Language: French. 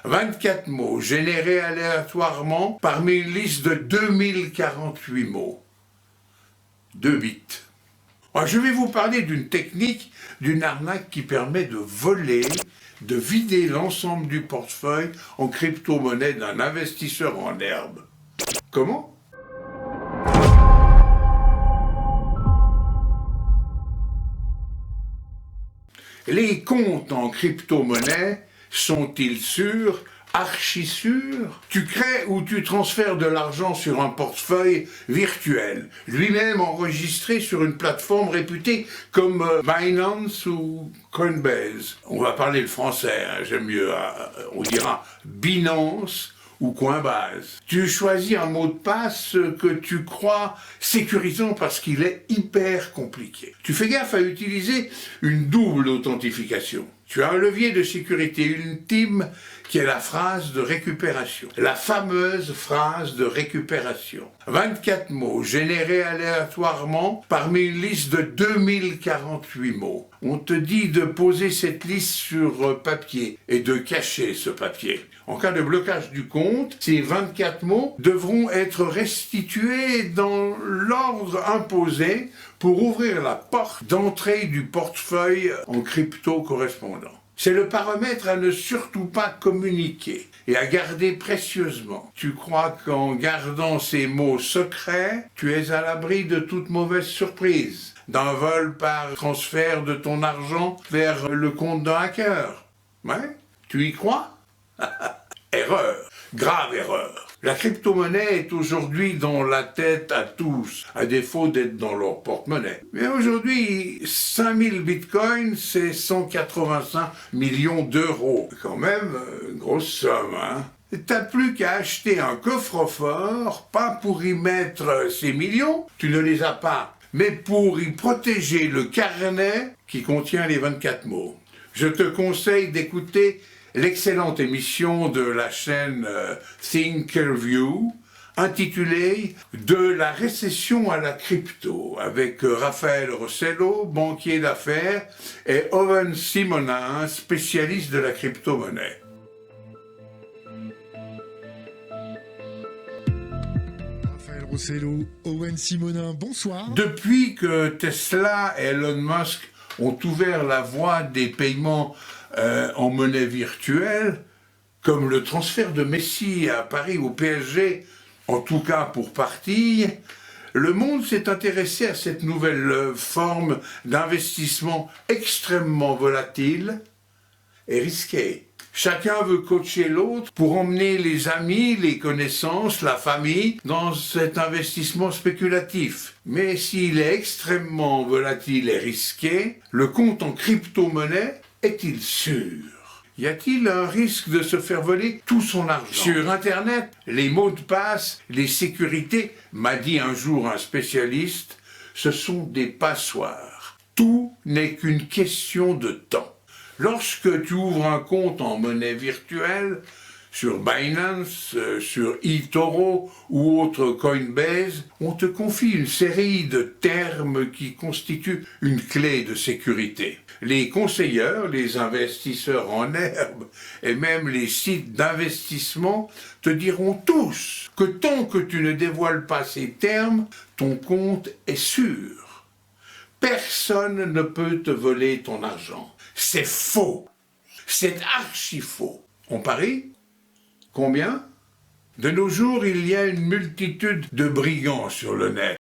24 mots générés aléatoirement parmi une liste de 2048 mots. 2 bits. Alors, je vais vous parler d'une technique, d'une arnaque qui permet de voler, de vider l'ensemble du portefeuille en crypto-monnaie d'un investisseur en herbe. Comment ? Les comptes en crypto-monnaie sont-ils sûrs, archi sûrs? Tu crées ou tu transfères de l'argent sur un portefeuille virtuel, lui-même enregistré sur une plateforme réputée comme Binance ou Coinbase. On va parler le français, hein, j'aime mieux, on dira Binance ou Coinbase. Tu choisis un mot de passe que tu crois sécurisant parce qu'il est hyper compliqué. Tu fais gaffe à utiliser une double authentification. Tu as un levier de sécurité ultime qui est la phrase de récupération. La fameuse phrase de récupération. 24 mots générés aléatoirement parmi une liste de 2048 mots. On te dit de poser cette liste sur papier et de cacher ce papier. En cas de blocage du compte, ces 24 mots devront être restitués dans l'ordre imposé pour ouvrir la porte d'entrée du portefeuille en crypto correspondant. C'est le paramètre à ne surtout pas communiquer et à garder précieusement. Tu crois qu'en gardant ces mots secrets, tu es à l'abri de toute mauvaise surprise, d'un vol par transfert de ton argent vers le compte d'un hacker. Ouais, tu y crois ? Erreur, grave erreur. La crypto-monnaie est aujourd'hui dans la tête à tous, à défaut d'être dans leur porte-monnaie. Mais aujourd'hui, 5000 bitcoins, c'est 185 millions d'euros. Quand même, une grosse somme, hein. T'as plus qu'à acheter un coffre-fort, pas pour y mettre ces millions, tu ne les as pas, mais pour y protéger le carnet qui contient les 24 mots. Je te conseille d'écouter l'excellente émission de la chaîne Thinkerview, intitulée « De la récession à la crypto » avec Raphaël Rossello, banquier d'affaires, et Owen Simonin, spécialiste de la crypto-monnaie. Raphaël Rossello, Owen Simonin, bonsoir. Depuis que Tesla et Elon Musk ont ouvert la voie des paiements en monnaie virtuelle, comme le transfert de Messi à Paris au PSG, en tout cas pour partie, le monde s'est intéressé à cette nouvelle forme d'investissement extrêmement volatile et risqué. Chacun veut coacher l'autre pour emmener les amis, les connaissances, la famille dans cet investissement spéculatif. Mais s'il est extrêmement volatile et risqué, le compte en crypto-monnaie est-il sûr? Y a-t-il un risque de se faire voler tout son argent? Sur Internet, les mots de passe, les sécurités, m'a dit un jour un spécialiste, ce sont des passoires. Tout n'est qu'une question de temps. Lorsque tu ouvres un compte en monnaie virtuelle, sur Binance, sur eToro ou autre Coinbase, on te confie une série de termes qui constituent une clé de sécurité. Les conseilleurs, les investisseurs en herbe et même les sites d'investissement te diront tous que tant que tu ne dévoiles pas ces termes, ton compte est sûr. Personne ne peut te voler ton argent. C'est faux. C'est archi faux. On parie ? Combien ? De nos jours, il y a une multitude de brigands sur le net.